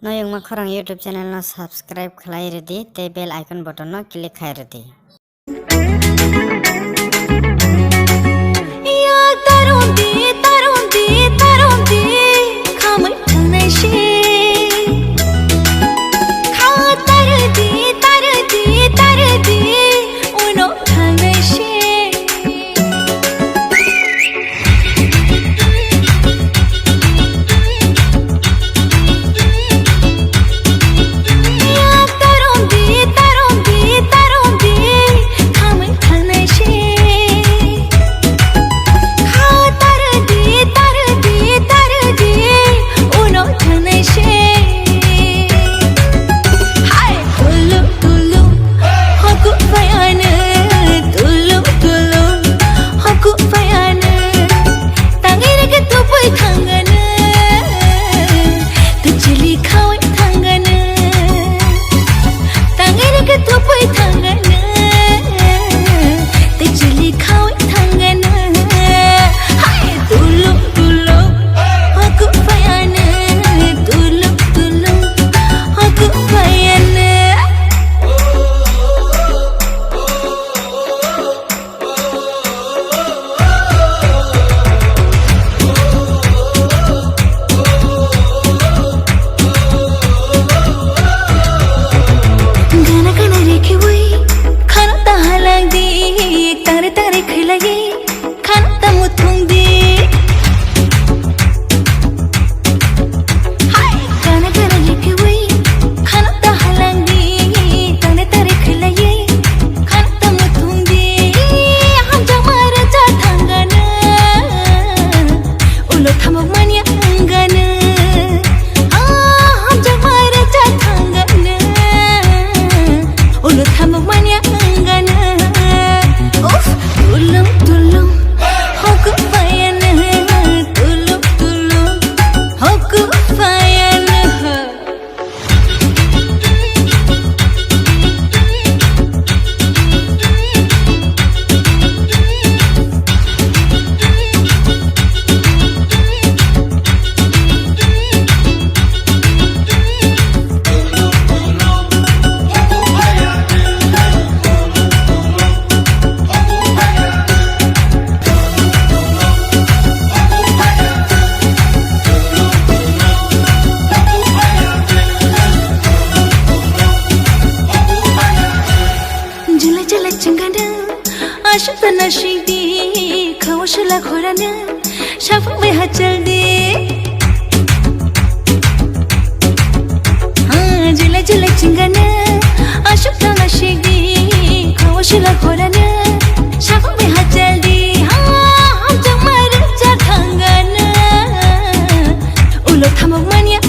Noyong makorang YouTube channel no subscribe khlai redi te bell icon button no click khai redi. Ya tarundi tarundi tarundi khamai thanai she kha tardi tardi tardi uno thanai she आशिक नशीब दी खवशला Khorana shaft में हचल दे हाँ जिले जिले चिंगाना आशिक नशीब दी खवशला Khorana shaft में हचल दे हाँ हम जमर जा खांगाना उलो थमक मानिया